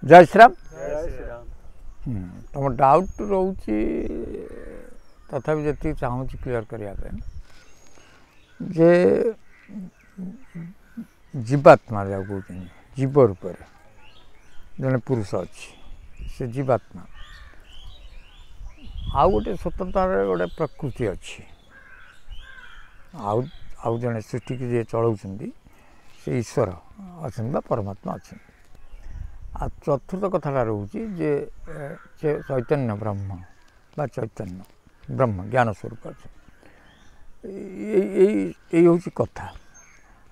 जय श्री राम। जय श्री राम। तुम डाउट रोचे तथापि जी चाहूँ क्लीयर करने जे जीवात्मा जहाँ कहते जीव रूप जड़े पुरुष अच्छी से जीवात्मा आउ गोटे स्वतंत्र गोटे प्रकृति अच्छी आउ जड़े सृष्टि की जी चलाउछन्ति से ईश्वर अच्छा परमात्मा अच्छा आ चतुर्थ कथाटा रोचे जे चैतन्य ब्रह्म बा चैतन्य ब्रह्म ज्ञान स्वरूप अच्छा यही हूँ कथा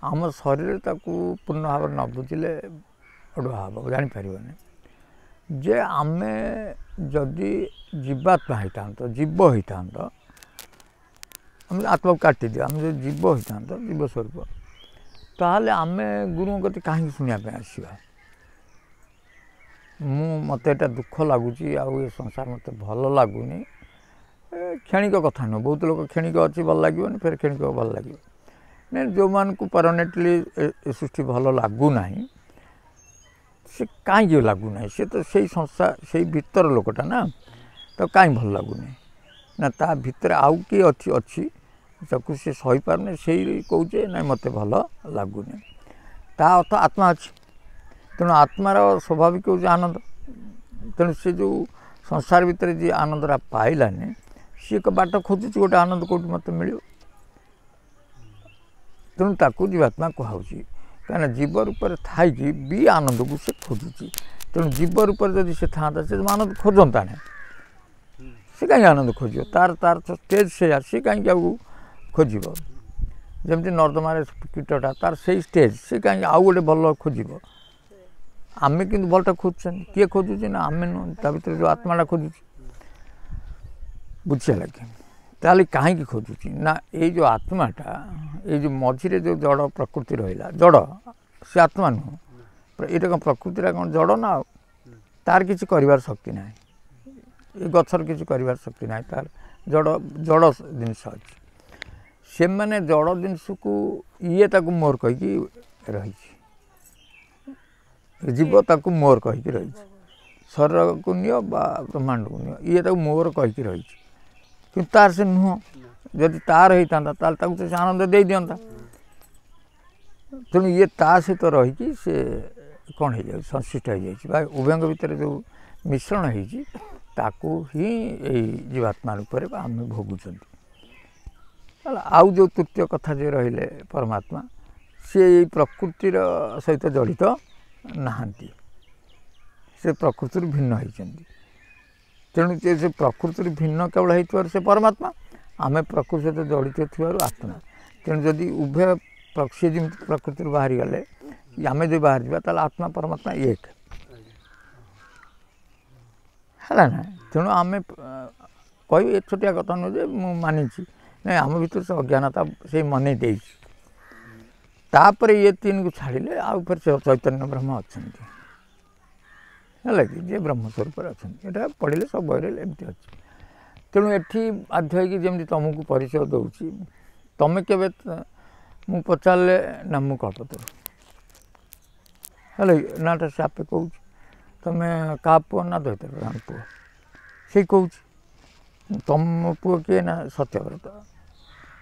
आम शरीर ताकू पूर्ण भाव न बुझे अड़ुआ हम जापर जे आम जदि जीवात्मा होता तो जीव होता आम आत्मा को काटी दिया आम जो जीव होता जीव स्वरूप ताहले आम गुरु कति कहीं शुणापी आसवा मत एटा दुख लगुच आ संसार मत भल लगुनि क्षणिक कथा नुह बहुत लोग क्षणिक अच्छी भल लगे फिर क्षणिक भल लगे नहीं जो मान को परमानेंटली सृष्टि भल लगुना से कहीं लगुना से तो सही संसार से भीतर लोकटा ना तो कहीं भल लगुनि ना ता भीतर आउ किए अच्छी ताकू सी सही पारने से कहे ना मत भल लगुनि ता अर्थ आत्मा अच्छी तेणु आत्मार स्वाभाविक हूँ आनंद तेणु से जो संसार भितर जी आनंदरा पाइलानी सी एक बाट खोजुची गोटे आनंद कौट मत मिल तेणु ताकू जीवात्मा कहुची कहीं जीव रूप थी भी आनंद को से खोजुची तेणु जीव रूप जब से था से आनंद खोजता ना सी कहीं आनंद खोज तार तार स्टेज से कहीं खोज जमी नर्दमार कीटटा तार से स्टेज से कहीं आउ गोटे भल खोज आम कि भलटा खोजुन किए खोजुची ना आम नुह ता भर जो आत्माटा खोजुची बुझे लगे ताली कहीं खोजुची ना ये जो आत्माटा ये जो मझे जो जड़ प्रकृति रहा जड़ से आत्मा नुह ये कौन प्रकृति कौन जड़ ना तार किसी कर शक्ति ना ये गचर किसी कर शक्ति ना तार जड़ जड़ जिनस अच्छी से मैंने जड़ जिनस को ये मोर कहीकि रही जीव ताकू मोर कहीकि रही शरीर को नियो बा ब्रह्मांड को नियो ये मोर कहीकि रही कि तार से नुह जदि तार होता तो आनंद दे दिंता तेणु ये ता सहित रहीकि से कौन हो जाए संश्लिष्ट हो जाए उभय भितर जो मिश्रण होताकू ही जीवात्मा रूप से आम भोगुंट आउ जो तृतीय कथा जो रहिले परमात्मा सी प्रकृतिर सहित जड़ित नहांती से प्रकृति भिन्न होती तेणु से प्रकृति भिन्न केवल हो से परमात्मा आम प्रकृति सहित जड़ित थी आत्मा तेणु जदि उभय सी जमी प्रकृति बाहरी गले आम जो बाहर जावा आत्मा परमात्मा एक है ना तेणु आम कह छोटिया कथा नुह जे मानी नहीं आम भर से अज्ञानता से मन दे तापर ये तीन को छाड़े आउ फिर चैतन्य ब्रह्म अच्छा है कि जे ब्रह्म स्वरूप अच्छा पढ़े सब बहरे एमती अच्छे तेणु ये बाध्य जमी तुमको परिचय दूसरी तुम के मु पचारे ना मु कल्पतर है नाटा से आपे कह तुम्हें क्या पुओ ना दैतर राम पुओ से कह तुम पुओ किए ना सत्यव्रत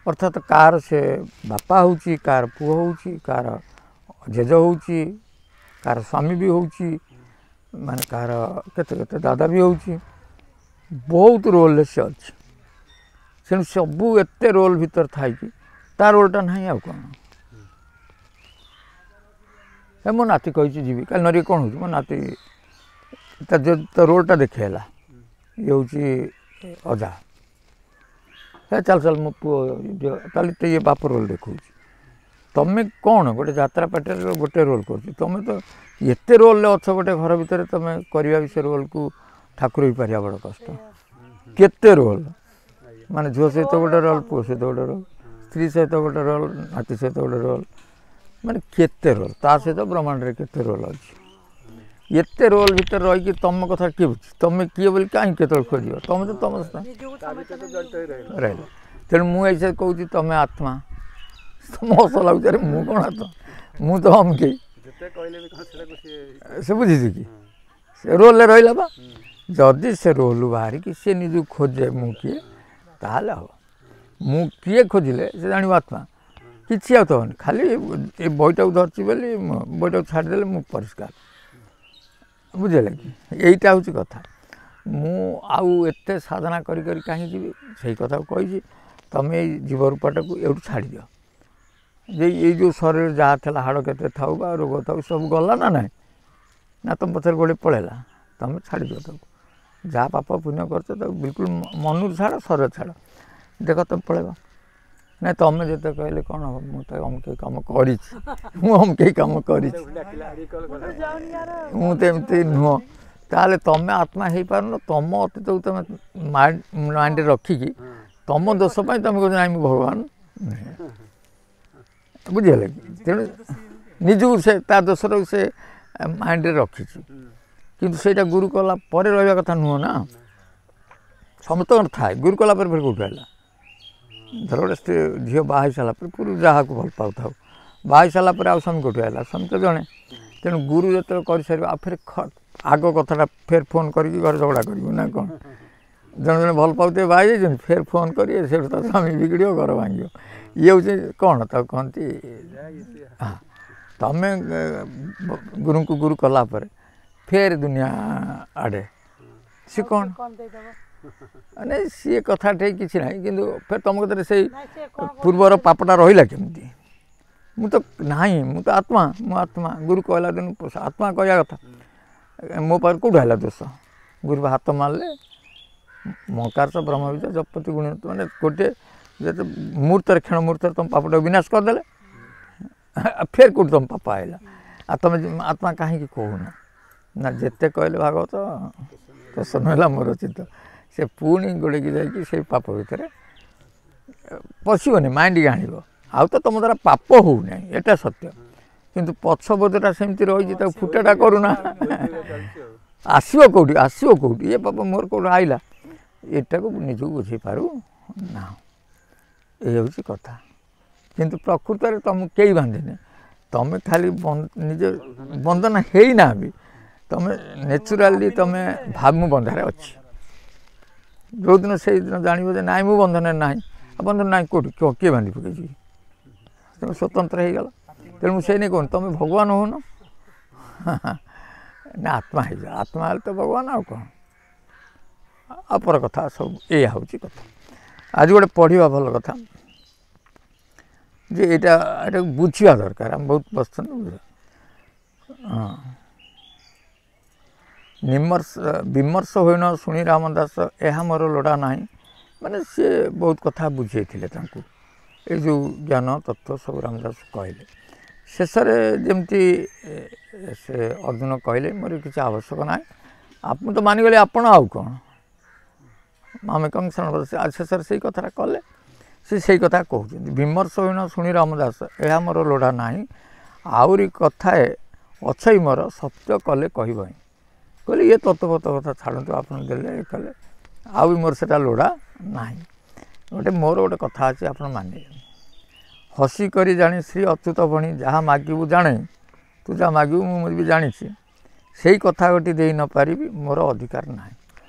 अर्थात कार से बापा होची कार पुओ होची कार जेज होची कार स्वामी भी होची माने कार केते केते दादा भी होची बहुत रोल से अच्छी से सबू एते रोल भीतर थाई कि ता रोलटा नहीं आ कौन है मो नाती कही जीवी कल नरी कौन हो मो नाती तो रोलटा देखेला ये हूँ अजा है चल चल मो पुओ तो ये बाप रोल देखा तुम्हें कौन गोटे यात्रा पार्टी गोटे रोल कर तुम तो ये रोल अच्छ गोटे घर भितर तुम करवा भी से रोल को ठाकुर ही पारिया बड़ कष्ट केते रोल माने झील सहित गोटे रोल पुओ सहित गोटे रोल स्त्री सहित गोटे रोल नाती सहित गोटे रोल माने केते रोल ता सहित ब्रह्मांड में केते रोल अच्छी एते रोल भीतर रही तुम कथा किए बुझ तुम किए बोली कहीं के खोज तुम तो तुम रहा तेणु मुझे कहूँ तुम आत्मा तुम हस लगुच मु कौन आत्मा मु तो हम कई से बुझी कि ରୋଲରେ ରହିଲା ବା ଯଦି ସେ ରୋଲରୁ ବାହାରିକି ସେ ନିଜକୁ ଖୋଜେ ମୁଁ କିଏ ତାହେଲେ ହେବ ମୁଁ କିଏ ଖୋଜିଲେ ସେ ଜାଣିବ ଆତ୍ମା କିଛି ଆଉ ତ ହେବନି ଖାଲି ଏ ବହିଟାକୁ ଧରିଛି ବୋଲି ବହିଟାକୁ ଛାଡ଼ିଦେଲେ ମୁଁ ପରିଷ୍କାର ବୁଝିଲେ କି ଏଇଟା ହେଉଛି କଥା ମୁଁ ଆଉ ଏତେ ସାଧନା କରି କରି କାହିଁ ଯିବି ସେଇ କଥାକୁ କହିଛି ତୁମେ ଏଇ ଜୀବ ରୂପଟାକୁ ଏଇଠୁ ଛାଡ଼ିଦିଅ ଯେ ଏଇ ଯେଉଁ ଶରୀରରେ ଯାହା ଥିଲା ହାଡ଼ କେତେ ଥାଉ ବା ରୋଗ ଥାଉ ସବୁ ଗଲା ନା ନାହିଁ ନା ତୁମ ପଛରେ ଗୋଟେ ପଳେଇଲା ତୁମେ ଛାଡ଼ିଦିଅ ତାକୁ ଯାହା ପାପ ପୁଣ୍ୟ କରୁଛ ତାକୁ ବିଲକୁଲ ମନରୁ ଛାଡ଼ ଶରୀର ଛାଡ଼ ଦେଖ ତୁମେ ପଳେଇବ ନାଇଁ ତୁମେ ଯେତେ କହିଲେ କ'ଣ ହେବ ମୁଁ ତ ଅମକେଇ କାମ କରିଛି ମୁଁ ଅମକେଇ କାମ କରିଛି ମୁଁ ତ ଏମିତି ନୁହଁ ତାହେଲେ ତୁମେ ଆତ୍ମା ହେଇପାରୁନ ତୁମ ଅତୀତକୁ ତୁମେ ମାଇଣ୍ଡରେ ରଖିକି ତୁମ ଦୋଷ ପାଇଁ ତୁମେ କହୁଛ ନାଇଁ ମୁଁ ଭଗବାନ ବୁଝିହେଲେ କି ତେଣୁ ନିଜକୁ ସେ ତା ଦୋଷଟାକୁ ସେ ମାଇଣ୍ଡରେ ରଖିଛି କିନ୍ତୁ ସେଇଟା ଗୁରୁ କଲା ପରେ ରହିବା କଥା ନୁହଁ ନା ସମସ୍ତଙ୍କର ଥାଏ ଗୁରୁ କଲା ପରେ କେଉଁଠୁ ହେଲା ଧର ଗୋଟେ ସ୍ତ୍ରୀ ଝିଅ ବାହା ହେଇସାରିଲା ପରେ ପୁରୁ ଯାହାକୁ ଭଲ ପାଉଥାଉ ବାହା ହେଇସାରିଲା ପରେ ଆଉ ସ୍ୱାମୀ କେଉଁଠୁ ହେଲା ସ୍ୱାମୀ ତ ଜଣେ ତେଣୁ ଗୁରୁ ଯେତେବେଳେ କରିସାରିବ ଆଉ ଫେର ଆଗ କଥାଟା ଫେର ଫୋନ୍ କରିକି ଘରେ ଝଗଡ଼ା କରିବୁ ନା କ'ଣ ଜଣେ ଜଣେ ଭଲ ପାଉଥିବେ ବାହା ହେଇଯାଇଛନ୍ତି ଫେର ଫୋନ୍ କରିବେ ସେଠୁ ତା ସ୍ୱାମୀ ବିଗିଡ଼ିବ ଘର ଭାଙ୍ଗିବ ଇଏ ହେଉଛି କ'ଣ ତାକୁ କହନ୍ତି ତୁମେ ଗୁରୁଙ୍କୁ ଗୁରୁ କଲା ପରେ ଫେର ଦୁନିଆ ଆଡ଼େ ସେ କ'ଣ ମାନେ ସିଏ କଥାଟେ କିଛି ନାହିଁ କିନ୍ତୁ ଫେର ତୁମ କଥାରେ ସେଇ ପୂର୍ବର ପାପଟା ରହିଲା କେମିତି ମୁଁ ତ ନାହିଁ ମୁଁ ତ ଆତ୍ମା ମୁଁ ଆତ୍ମା ଗୁରୁ କହିଲା ଦିନ ଆତ୍ମା କହିବା କଥା ମୋ ପାଖରେ କେଉଁଠୁ ହେଲା ଦୋଷ ଗୁରୁ ହାତ ମାରିଲେ ମକାର ତ ବ୍ରହ୍ମ ବିଦ୍ୟା ଜପତି ଗୁଣ ମାନେ ଗୋଟିଏ ଯେତେ ମୁହୂର୍ତ୍ତରେ କ୍ଷଣ ମୁହୂର୍ତ୍ତରେ ତୁମ ପାପଟାକୁ ବିନାଶ କରିଦେଲେ ଫେର କେଉଁଠି ତୁମ ପାପ ଆଇଲା ଆଉ ତୁମେ ଆତ୍ମା କାହିଁକି କହୁନ ନା ଯେତେ କହିଲେ ଭାଗବତ ପ୍ରସନ୍ନ ହେଲା ମୋର ଚିତ୍ତ ସେ ପୁଣି ଗୋଡ଼େଇକି ଯାଇକି ସେଇ ପାପ ଭିତରେ ପଶିବନି ମାଇଣ୍ଡକି ଆଣିବ ଆଉ ତ ତୁମ ଦ୍ୱାରା ପାପ ହେଉନାହିଁ ଏଇଟା ସତ୍ୟ କିନ୍ତୁ ପଛବୋଧଟା ସେମିତି ରହିଛି ତାକୁ ଫୁଟାଟା କରୁନା ଆସିବ କେଉଁଠି ଇଏ ପାପ ମୋର କେଉଁଠି ଆଇଲା ଏଟାକୁ ନିଜକୁ ବୁଝେଇ ପାରୁ ନା ଏ ହେଉଛି କଥା କିନ୍ତୁ ପ୍ରକୃତରେ ତୁମକୁ କେହି ବାନ୍ଧିନି ତୁମେ ଖାଲି ନିଜ ବନ୍ଧନ ହେଇନା ବି ତୁମେ ନ୍ୟାଚୁରାଲି ତୁମେ ମୁଁ ବନ୍ଧାରେ ଅଛି ଯେଉଁଦିନ ସେଇଦିନ ଜାଣିବ ଯେ ନାଇଁ ମୁଁ ବନ୍ଧନରେ ନାହିଁ ଆଉ ବନ୍ଧନ ନାହିଁ କେଉଁଠି କିଏ ବାନ୍ଧି ପକେଇଛି ତୁମେ ସ୍ୱତନ୍ତ୍ର ହେଇଗଲା ତେଣୁ ମୁଁ ସେଇ ନେଇ କହୁନି ତୁମେ ଭଗବାନ ହେଉନ ନା ଆତ୍ମା ହେଇଯାଅ ଆତ୍ମା ହେଲେ ତ ଭଗବାନ ଆଉ କ'ଣ ଅପର କଥା ସବୁ ଏଇଆ ହେଉଛି କଥା ଆଜି ଗୋଟେ ପଢ଼ିବା ଭଲ କଥା ଯେ ଏଇଟାକୁ ବୁଝିବା ଦରକାର ଆମେ ବହୁତ ବସିଛନ୍ତି ହଁ ବିମର୍ଷ ହୋଇନ ଶୁଣି ରାମଦାସ ଏହା ମୋର ଲୋଡ଼ା ନାହିଁ ମାନେ ସିଏ ବହୁତ କଥା ବୁଝେଇଥିଲେ ତାଙ୍କୁ ଏ ଯେଉଁ ଜ୍ଞାନ ତତ୍ତ୍ୱ ସବୁ ରାମଦାସ କହିଲେ ଶେଷରେ ଯେମିତି ସେ ଅର୍ଜୁନ କହିଲେ ମୋର କିଛି ଆବଶ୍ୟକ ନାହିଁ ଆପଣ ତ ମାନିଗଲେ ଆପଣ ଆଉ କ'ଣ ଆମେ କଂସନ ଶେଷରେ ସେଇ କଥାଟା କଲେ ସେ ସେଇ କଥା କହୁଛନ୍ତି ବିମର୍ଷ ହୋଇନ ଶୁଣି ରାମଦାସ ଏହା ମୋର ଲୋଡ଼ା ନାହିଁ ଆହୁରି କଥାଏ ଅଛଇ ମୋର ସତ୍ୟ କଲେ କହିବ ହିଁ କହିଲେ ଇଏ ତତ୍ତ୍ୱଗତ କଥା ଛାଡ଼ନ୍ତୁ ଆପଣ ଦେଲେ ଇଏ କଲେ ଆଉ ବି ମୋର ସେଇଟା ଲୋଡ଼ା ନାହିଁ ମୋର ଗୋଟେ କଥା ଅଛି ଆପଣ ମାନିବେ ହସି କରି ଜାଣି ଶ୍ରୀ ଅଚ୍ୟୁତ ଭଣି ଯାହା ମାଗିବୁ ଜାଣେ ତୁ ଯାହା ମାଗିବୁ ମୁଁ ବି ଜାଣିଛି ସେଇ କଥା ଗୋଟି ଦେଇ ନ ପାରିବି ମୋର ଅଧିକାର ନାହିଁ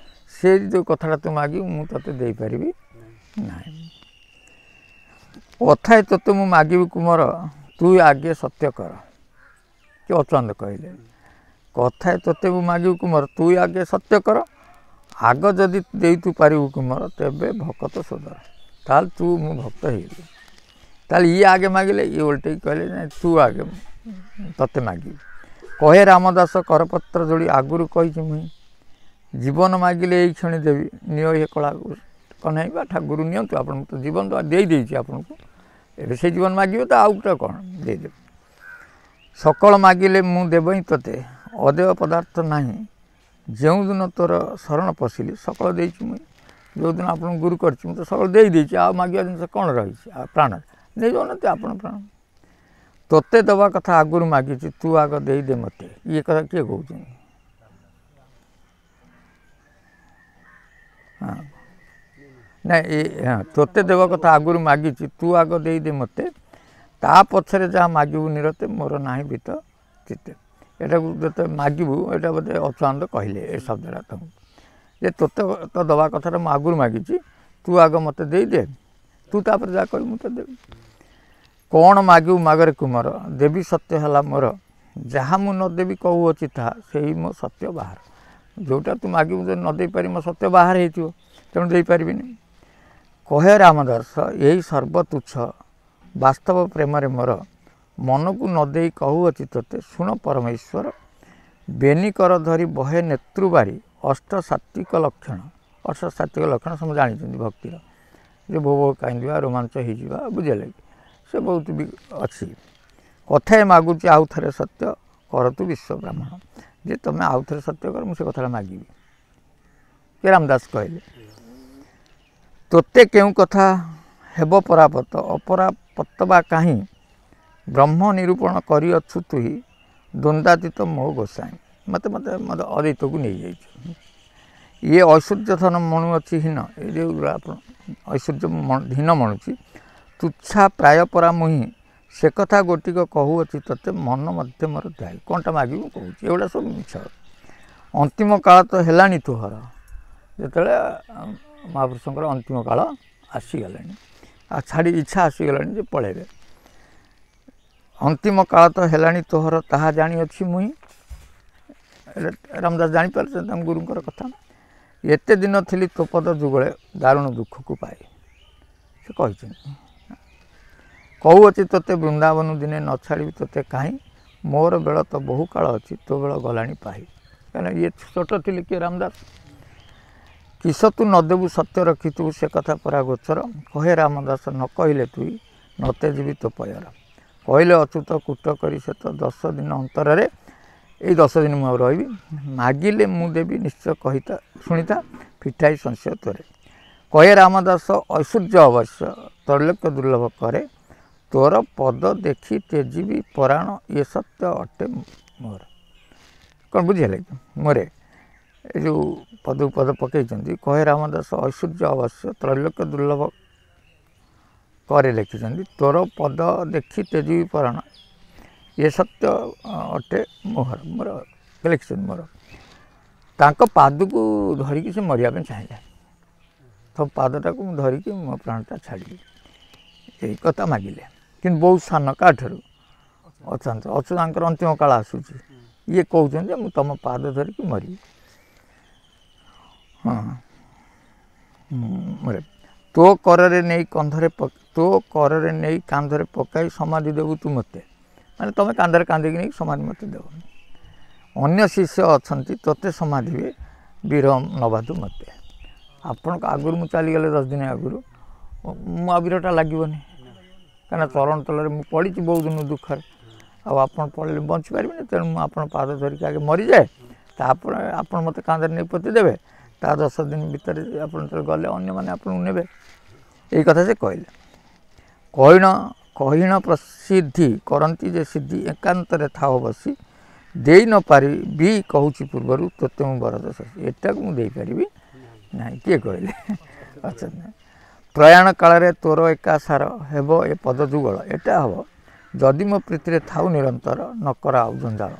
ସେ ଯେଉଁ କଥାଟା ତୁ ମାଗିବୁ ମୁଁ ତୋତେ ଦେଇପାରିବି ନାହିଁ କଥାଏ ତୋତେ ମୁଁ ମାଗିବି କୁମର ତୁ ଆଗେ ସତ୍ୟ କର କି ଅଚ୍ୟୁତ କହିଲେ କଥାଏ ତୋତେ ମୁଁ ମାଗିବୁ କୁମର ତୁ ଆଗେ ସତ୍ୟ କର ଆଗ ଯଦି ଦେଇ ତୁ ପାରିବୁ କୁମର ତେବେ ଭକତ ସୋଦର ତାହେଲେ ତୁ ମୁଁ ଭକ୍ତ ହେଇଗଲି ତାହେଲେ ଇଏ ଆଗେ ମାଗିଲେ ଇଏ ଓଲଟେଇକି କହିଲେ ନାଇଁ ତୁ ଆଗେ ତୋତେ ମାଗିବି କହେ ରାମଦାସ କରପତ୍ର ଯୋଡ଼ି ଆଗରୁ କହିଛି ମୁଇଁ ଜୀବନ ମାଗିଲେ ଏଇ କ୍ଷଣି ଦେବି ନିଅ ଏ କଳା କହ୍ନାଇବା ଠାକୁର ନିଅନ୍ତୁ ଆପଣଙ୍କୁ ତ ଜୀବନ ତ ଦେଇଦେଇଛି ଆପଣଙ୍କୁ ଏବେ ସେଇ ଜୀବନ ମାଗିବେ ତ ଆଉ ତ କ'ଣ ଦେଇଦେବେ ସକଳ ମାଗିଲେ ମୁଁ ଦେବ ହିଁ ତୋତେ ଅଦେୟ ପଦାର୍ଥ ନାହିଁ ଯେଉଁଦିନ ତୋର ଶରଣ ପଶିଲି ସକଳ ଦେଇଛି ମୁଇଁ ଯେଉଁଦିନ ଆପଣଙ୍କୁ ଗୁରୁ କରିଛି ମୁଁ ତ ସକଳ ଦେଇଦେଇଛି ଆଉ ମାଗିବା ଜିନିଷ କ'ଣ ରହିଛି ଆଉ ପ୍ରାଣ ନେଇଯାଉନାହାନ୍ତି ଆପଣ ପ୍ରାଣ ତୋତେ ଦେବା କଥା ଆଗରୁ ମାଗିଛି ତୁ ଆଗ ଦେଇଦେ ମୋତେ ଇଏ କଥା କିଏ କହୁଛନ୍ତି ହଁ ନାଇଁ ତୋତେ ଦେବା କଥା ଆଗରୁ ମାଗିଛି ତୁ ଆଗ ଦେଇଦେ ମୋତେ ତା ପଛରେ ଯାହା ମାଗିବୁ ନିରତେ ମୋର ନାହିଁ ବିତ ଚିତେ ଏଟାକୁ ଯେତେ ମାଗିବୁ ଏଇଟା ବୋଧେ ଅଚ୍ୟୁତାନନ୍ଦ କହିଲେ ଏ ଶବ୍ଦଟା ତାଙ୍କୁ ଯେ ତୋତେ ତ ଦେବା କଥାଟା ମୁଁ ଆଗରୁ ମାଗିଛି, ତୁ ଆଗ ମୋତେ ଦେଇଦେ, ତୁ ତାପରେ ଯାହା କହିବୁ ମୁଁ ତ ଦେବି। କ'ଣ ମାଗିବୁ ମାଗରେ କୁମର, ଦେବି ସତ୍ୟ ହେଲା ମୋର, ଯାହା ମୁଁ ନ ଦେବି କହୁଅଛି ତାହା, ସେଇ ମୋ ସତ୍ୟ ବାହାର। ଯେଉଁଟା ତୁ ମାଗିବୁ ଯଦି ନ ଦେଇପାରିବି ମୋ ସତ୍ୟ ବାହାର ହେଇଥିବ, ତେଣୁ ଦେଇପାରିବିନି। କହେ ରାମଦାସ ଏଇ ସର୍ବତୁଚ୍ଛ ବାସ୍ତବ ପ୍ରେମରେ ମୋର, ମନକୁ ନ ଦେଇ କହୁଅଛି ତୋତେ ଶୁଣ ପରମେଶ୍ୱର, ବେନି କର ଧରି ବହେ ନେତୃବାରୀ, ଅଷ୍ଟ ସାତ୍ଵିକ ଲକ୍ଷଣ। ଅଷ୍ଟ ସାତ୍ଵିକ ଲକ୍ଷଣ ସମସ୍ତେ ଜାଣିଛନ୍ତି ଭକ୍ତିର, ଯେ ବୋ ବୋ କାନ୍ଦିବା, ରୋମାଞ୍ଚ ହେଇଯିବା, ବୁଝିଲେ କି, ସେ ବହୁତ ବି ଅଛି। କଥାଏ ମାଗୁଛି ଆଉ ଥରେ ସତ୍ୟ, କର ତୁ ବିଶ୍ୱ ବ୍ରାହ୍ମଣ। ଯେ ତୁମେ ଆଉ ଥରେ ସତ୍ୟ କର, ମୁଁ ସେ କଥାଟା ମାଗିବି। କିଏ ରାମଦାସ କହିଲେ, ତୋତେ କେଉଁ କଥା ହେବ ପରାପତ, ଅପରାପତ ବା କାହିଁ, ବ୍ରହ୍ମ ନିରୂପଣ କରିଅଛୁ ତୁହି, ଦ୍ୱନ୍ଦାତୀତ ମୋ ଗୋସାଇଁ। ମୋତେ ଅଦ୍ୱୈତକୁ ନେଇଯାଇଛୁ। ଇଏ ଐଶ୍ୱର୍ଯ୍ୟ ଧନ ମଣୁଅଛି ହୀନ, ଏ ଯେଉଁ ଆପଣ ଐଶ୍ୱର୍ଯ୍ୟ ହୀନ ମଣୁଛି, ତୁଚ୍ଛା ପ୍ରାୟ ପରା ମୁହିଁ, ସେ କଥା ଗୋଟିକ କହୁଅଛି ତୋତେ, ମନ ମଧ୍ୟ ମୋର ଧ୍ୟାଇ। କ'ଣଟା ମାଗିବୁ କହୁଛି, ଏଗୁଡ଼ା ସବୁ ମିଛ। ଅନ୍ତିମ କାଳ ତ ହେଲାଣି ତୁହର, ଯେତେବେଳେ ମହାପୁରୁଷଙ୍କର ଅନ୍ତିମ କାଳ ଆସିଗଲାଣି, ଆଉ ଛାଡ଼ି ଇଚ୍ଛା ଆସିଗଲାଣି ଯେ ପଳେଇବେ। ଅନ୍ତିମ କାଳ ତ ହେଲାଣି ତୋହର, ତାହା ଜାଣିଅଛି ମୁହିଁ। ରାମଦାସ ଜାଣିପାରୁଛନ୍ତି ତାଙ୍କ ଗୁରୁଙ୍କର କଥା। ଏତେ ଦିନ ଥିଲି ତୋ ପଦ ଯୁଗଳେ, ଦାରୁଣ ଦୁଃଖକୁ ପାଏ। ସେ କହିଛନ୍ତି, କହୁଅଛି ତୋତେ ବୃନ୍ଦାବନ ଦିନେ ନ ଛାଡ଼ିବି ତୋତେ କାହିଁ, ମୋର ବେଳ ତ ବହୁ କାଳ ଅଛି, ତୋ ବେଳ ଗଲାଣି ପାହି। କାହିଁକିନା ଇଏ ଛୋଟ ଥିଲେ କିଏ ରାମଦାସ। କିସ ତୁ ନ ଦେବୁ ସତ୍ୟ ରଖିଥିବୁ, ସେ କଥା ପରା ଗୋଚର, କହେ ରାମଦାସ ନ କହିଲେ ତୁଇ, ନତେ ଯିବି ତୋ ପୟର। କହିଲେ ଅଚ୍ୟୁତ କୂଟ କରି ସେ ତ 10 ଦିନ ଅନ୍ତରରେ, ଏଇ 10 ଦିନ ମୁଁ ଆଉ ରହିବି, ମାଗିଲେ ମୁଁ ଦେବି ନିଶ୍ଚୟ କହିତା ଶୁଣିତା, ଫିଟାଇ ସଂଶୟ ତୋରେ। କହେ ରାମଦାସ ଐଶ୍ୱର୍ଯ୍ୟ ଅବଶ୍ୟ, ତ୍ରୈଲୋକ୍ୟ ଦୁର୍ଲଭ କରେ, ତୋର ପଦ ଦେଖି ତେଜିବି ପରାଣ, ଇଏ ସତ୍ୟ ଅଟେ ମୋର। କ'ଣ ବୁଝିହେଲେ କି ମୋରେ ଏ ଯେଉଁ ପଦକୁ ପଦ ପକାଇଛନ୍ତି, କହେ ରାମଦାସ ଐଶ୍ୱର୍ଯ୍ୟ ଅବଶ୍ୟ, ତ୍ରୈଲୋକ୍ୟ ଦୁର୍ଲଭ କରେ ଲେଖିଛନ୍ତି, ତୋର ପଦ ଦେଖି ତେଜିବି ପରାଣ, ଇଏ ସତ୍ୟ ଅଟେ ମୋହର। ମୋର ଲେଖିଛନ୍ତି ମୋର। ତାଙ୍କ ପାଦକୁ ଧରିକି ସେ ମରିବା ପାଇଁ ଚାହିଁଲେ, ତ ପାଦଟାକୁ ମୁଁ ଧରିକି ମୋ ପ୍ରାଣଟା ଛାଡ଼ିବି, ଏଇ କଥା ମାଗିଲେ। କିନ୍ତୁ ବହୁତ ସାନ କାଠାରୁ ଅଛନ୍ତି, ଅଚ୍ୟୁତାଙ୍କର ଅନ୍ତିମ କାଳ ଆସୁଛି, ଇଏ କହୁଛନ୍ତି ଯେ ମୁଁ ତୁମ ପାଦ ଧରିକି ମରିବି। ହଁ ମରେ ତୋ କରରେ ନେଇ କାନ୍ଧରେ ପକାଇ ସମାଧି ଦେବୁ ତୁ ମୋତେ, ମାନେ ତୁମେ କାନ୍ଧରେ କାନ୍ଦିକି ନେଇ ସମାଧି ମୋତେ ଦେବ। ଅନ୍ୟ ଶିଷ୍ୟ ଅଛନ୍ତି ତୋତେ ସମାଧିବେ, ବିରହ ନବାଧୁ ମୋତେ। ଆପଣଙ୍କ ଆଗରୁ ମୁଁ ଚାଲିଗଲେ 10 ଦିନ ଆଗରୁ, ମୋ ବିରହଟା ଲାଗିବନି, କାହିଁକିନା ଚରଣ ତଳରେ ମୁଁ ପଡ଼ିଛି ବହୁତ ଦିନ ଦୁଃଖରେ, ଆଉ ଆପଣ ପଡ଼ିଲେ ବଞ୍ଚିପାରିବିନି। ତେଣୁ ମୁଁ ଆପଣ ପାଦ ଧରିକି ଆଗେ ମରିଯାଏ, ତାପରେ ଆପଣ ମୋତେ କାନ୍ଧରେ ନେଇ ପୋତି ଦେବେ, ତା 10 ଦିନ ଭିତରେ ଆପଣ ଯେତେବେଳେ ଗଲେ ଅନ୍ୟମାନେ ଆପଣଙ୍କୁ ନେବେ। ଏଇ କଥା ସେ କହିଲେ। କହିଣ ପ୍ରସିଦ୍ଧି କରନ୍ତି ଯେ ସିଦ୍ଧି, ଏକାନ୍ତରେ ଥାଅ ବସି, ଦେଇ ନ ପାରିବି କହୁଛି ପୂର୍ବରୁ, ତୋତେ ମୁଁ ବରଦ ଶଶୀ। ଏଟାକୁ ମୁଁ ଦେଇପାରିବି ନାହିଁ। କିଏ କହିଲେ ଅଛନ୍ତି। ପ୍ରୟାଣ କାଳରେ ତୋର ଏକା ସାର, ହେବ ଏ ପଦ ଯୁଗଳ, ଏଟା ହେବ ଯଦି ମୋ ପ୍ରୀତିରେ ଥାଉ ନିରନ୍ତର, ନ କର ଆଉ ଜଞ୍ଜାଳ।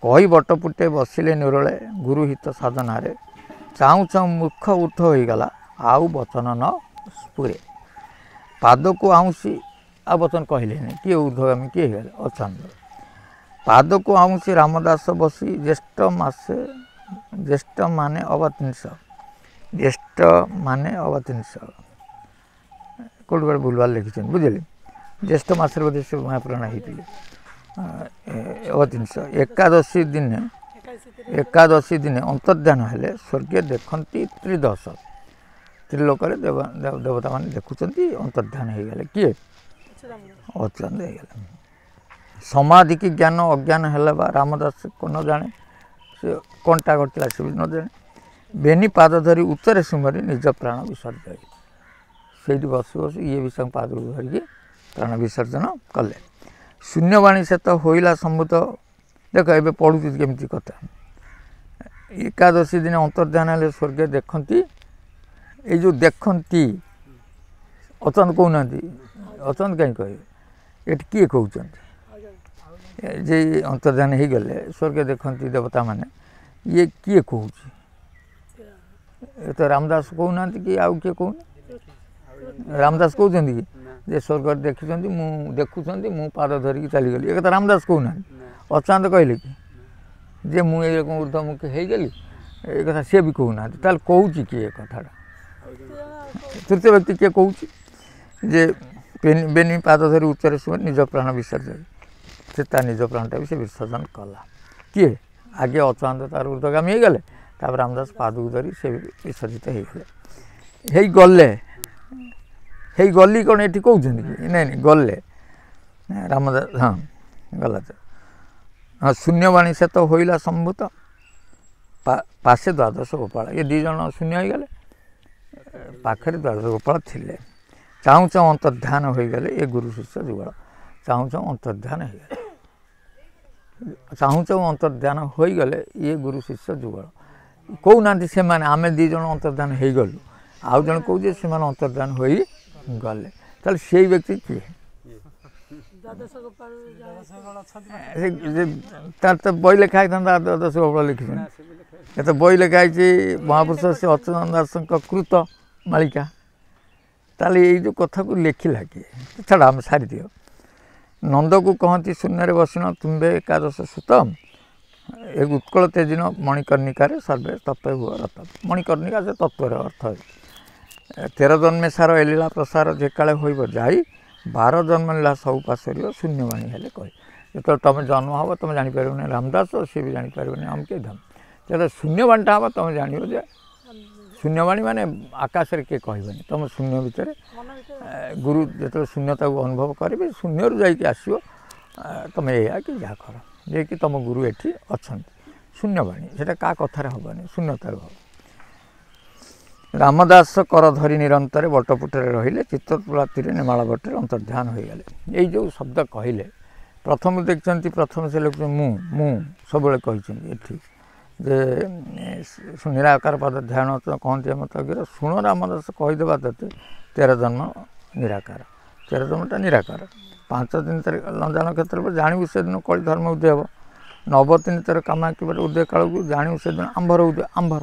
କହି ବଟପୁଟେ ବସିଲେ ନିରୋଳେ, ଗୁରୁହିତ ସାଧନାରେ, ଚାହୁଁ ଚାହୁଁ ମୂର୍ଖ ଉଠ ହୋଇଗଲା, ଆଉ ବଚନ ନ ସ୍ଫୁରେ। ପାଦକୁ ଆଉଁସି, ଆଉ ବଚନ କହିଲେନି, କିଏ ଊର୍ଦ୍ଧ୍ୱଗାମୀ କିଏ ହେଇଗଲେ ଅଚ୍ୟୁତାନନ୍ଦ। ପାଦକୁ ଆଉଁସି ରାମଦାସ ବସି, ଜ୍ୟେଷ୍ଠ ମାନେ ଅବତିଂଶ, କେଉଁଠି ଗୋଟେ ଭୁଲଭାଲ ଲେଖିଛନ୍ତି, ବୁଝିଲେ। ଜ୍ୟେଷ୍ଠ ମାସରେ ବୋଧେ ସେ ମହାପ୍ରାଣ ହେଇଥିଲେ। ଅବତିଂଶ ଏକାଦଶୀ ଦିନେ ଅନ୍ତର୍ଦ୍ଧାନ ହେଲେ, ସ୍ୱର୍ଗେ ଦେଖନ୍ତି ତ୍ରିଦଶ। ତ୍ରିଲୋକରେ ଦେବତାମାନେ ଦେଖୁଛନ୍ତି, ଅନ୍ତର୍ଦ୍ଧାନ ହେଇଗଲେ। କିଏ ଅଚ୍ୟୁତାନନ୍ଦ ହେଇଗଲେ। ସମାଧି କି ଜ୍ଞାନ ଅଜ୍ଞାନ ହେଲେ ବା, ରାମଦାସ ନ ଜାଣେ, ସେ କ'ଣଟା ଘଟିଲା ସେ ବି ନ ଜାଣେ। ବେନି ପାଦ ଧରି ଉତ୍ତରେ ସୁମରି, ନିଜ ପ୍ରାଣ ବିସର୍ଜନ। ସେଇଠି ବସୁ ବସୁ ଇଏ ବି ତାଙ୍କ ପାଦକୁ ଧରିକି ପ୍ରାଣ ବିସର୍ଜନ କଲେ। ଶୂନ୍ୟବାଣୀ ସେ ତ ହୋଇଲା ସମ୍ଭୂତ। ଦେଖ ଏବେ ପଢ଼ୁଛି କେମିତି କଥା। ଏକାଦଶୀ ଦିନେ ଅନ୍ତର୍ଦ୍ଧାନ ହେଲେ, ସ୍ୱର୍ଗେ ଦେଖନ୍ତି। ଏଇ ଯେଉଁ ଦେଖନ୍ତି ଅଚ୍ୟୁତାନନ୍ଦ କହୁନାହାନ୍ତି, ଅଚ୍ୟୁତାନନ୍ଦ କାହିଁ କହିବେ, ଏଠି କିଏ କହୁଛନ୍ତି? जे अंतर्धान हो गले स्वर्ग देखती देवता माने ये किए कहूँ तो रामदास कहूना कि आउ किए कहूना रामदास कहते कि जे स्वर्ग देखी देखुं मु पाद धरिकी चलीगली एक रामदास कहूना अचानक कहले कि जे मुझे ऊर्ध्वमुखी हो गली ये कथा सी भी कहूना ताल कौच किए कथाटा तृतीय व्यक्ति किए कौच जे बेनी पाद धरी उच्चरे सुन निज प्राण विसर्जन से निज प्राणटा भी से विसर्जन कला किए आगे अचानक तार ऊर्ध्वगामी हो गले तापर रामदास पाद को धरी से विसर्जित हो गले गली कौन ये कहते कि नहीं गले रामदास हाँ गला हाँ शून्यवाणी से तो होइला संभूत पाशे द्वादश गोपाल ये दी जन शून्य हो गले पाखे द्वादश गोपाल थिले चाहूँ चाहूँ अंतर्ध्यान हो गले ये गुरु शिष्य जुगल चाहूँ चाहूँ अंतर्ध्यान हो गले चाहूँ चाहूँ अंतर्ध्यान हो गले ये गुरु शिष्य जुगल कहूना से आम दी जन अंतर्ध्यान हो गलु आउ जन कहे से अंतर्ध्यान हो गले ताल से व्यक्ति किए तार तो बही लिखाई था द्वादश गोपाल लिखी ये तो बही लिखाई महापुरुष से अच्युतानंद दास कृत मालिका ताले ये जो कथा को लिखिला किए छाड़ा आम सारी दियो नंद को कहती शून्य बसन तुम्बे एकादश सुत एक उत्कल तेजिन मणिकर्णिकार सर्वे तत्व हुआ रत मणिकर्णिका से तत्वर अर्थ 13 जन्मे सार एलीला प्रसार जेकाले होइब जाई 12 जन्म लीला सब पाशर शून्यवाणी हेले कही जो तुम जन्म हम तुम जापर रामदास सी भी जापर आम के धाम जो शून्यवाणीटा हम तुम जान शून्यवाणी माने आकाश में किए कहबनी तुम शून्य भितर गुरु जो शून्यता को अनुभव करेंगे शून्य जाकि आसो तुम या कि जहाँ कर जे कि तुम गुरु एठी अच्छा शून्यवाणी से क्या कथार हेनी शून्यतार हम रामदास कर धरी निरंतर बटपुटे रहिले चित्तपुलाती नेमाल बटे अंतर्ध्यान हो गले यही जो शब्द कहले प्रथम देखते प्रथम से लोग मु सब कही जे निराकार पद ध्यान कहते मत गिर शुण रामदास कहीदेवा ते 13 जन्म निराकार 13 जन्मटा निराकार 5 दिन लंजान क्षेत्र पर जानू से दिन कली धर्म उदय हे 9 दिन तर कामाक्षी उदय काल को जानू से दिन आंबर उदय आंबर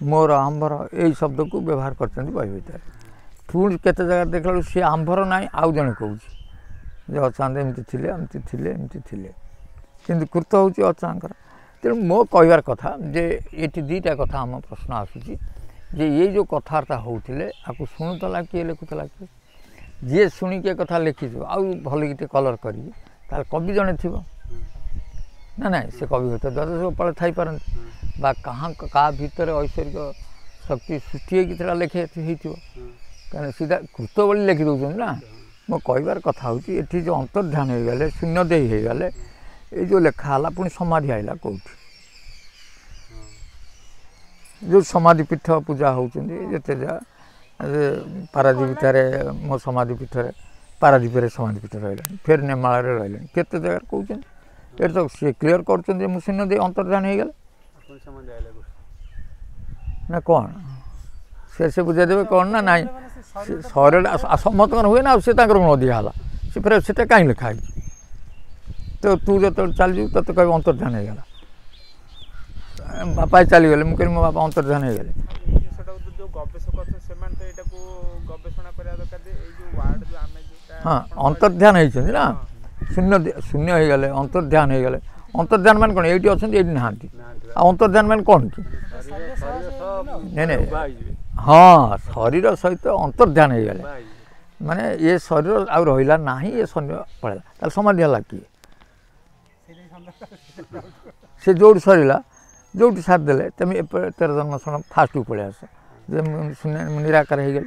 मोर आंबर यही शब्द को व्यवहार कर बही भितर पुणी केते जगह देखला सी आंबर ना आउ जन कहूँ अचानक एमती थे किंतु कृत हूँ अचानक तेणु मो कहबार कथा जे ये दुईटा कथा आम प्रश्न आसूँ जे ये जो कथबार्ता होते आपको शुणुला किए लिखुला किए जी शुणिकी कथा लिखी आउ भल गीते कलर करी कवि जड़े थी ना ना से कवि होता द्वादश गोपाल थी बा कहाँ क्या भितर ऐश्वर्य शक्ति सृष्टि होता लिखे कहीं सीधा कृत बोली लिखि दौरान ना मो कहबार कथा हूँ ये जो अंतर्ध्यान हो गले शून्य दे हो गले ये जो लेखाला पुणी समाधि आईला कौटी जो समाधि पीठ पूजा होते जा पारादीप मो समाधि पीठ पारादीप समाधि पीठ रहा फिर नेमाल रहा केते जगह कहते ये तो सी क्लीयर कर शून्य दे अंतर्ध्यान हो गले ना कौन से बुझादेवे कौन ना ना शरीर समस्त हुए ना सी गुण अधिका है फिर से कहीं लिखाई तो तू जो चल जाऊ तो कह अंतर्ध्यान हो गला बापा चलीगले मुझे मो बापा अंतर्ध्यान हो गले हाँ अंतर्ध्यान होती ना शून्य शून्य हो गले अंतर्ध्यान हो गले अंतर्ध्यान मान कौन ये अच्छा ये ना अंतर्ध्यान मान कौन कि नहीं हाँ शरीर सहित अंतर्ध्यान हो गले माने ये शरीर आउ रहा ना ये शून्य पड़ेगा समाधि है किए से जो सरला जो सारिदे तुम 13 जन्म शुण फास्ट को पलि आस शून्य निराकार हो गले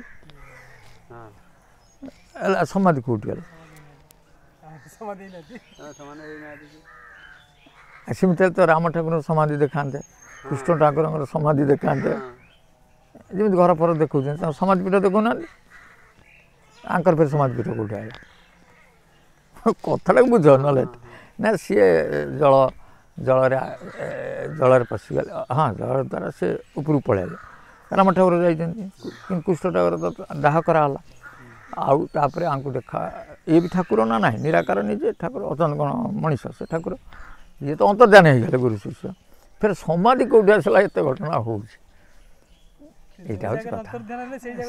समाधि कौटी गला सेमती तो राम ठाकुर समाधि देखा कृष्ण ठाकुर समाधि देखा जमी घर फर देखा समाधि पीठ देखना आंकर फिर समाधि पीठ कौटी आएगा कथा बुझ ना सी जल जल पशिगले हाँ जल द्वारा से उपरू पलैले राम ठाकुर जाइए कृष्ण ठाकुर तो दाह कराला आउ तापर आंकु देखा ଇଏ ବି ଠାକୁର ନା ନାହିଁ ନିରାକାର ନିଜେ ଠାକୁର ଅଛନ୍ତି କ'ଣ ମଣିଷ ସେ ଠାକୁର ଇଏ ତ ଅନ୍ତର୍ଧ୍ୟାନ ହେଇଗଲେ ଗୁରୁ ଶିଷ୍ୟ ଫେର ସମାଧି କେଉଁଠି ଆସିଲା ଏତେ ଘଟଣା ହେଉଛି ଏଇଟା ହେଉଛି କଥା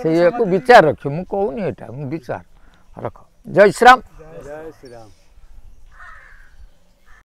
ସେଇଆକୁ ବିଚାର ରଖିବ ମୁଁ କହୁନି ଏଇଟା ମୁଁ ବିଚାର ରଖ ଜୟ ଶ୍ରୀରାମ। ଜୟ ଶ୍ରୀରାମ।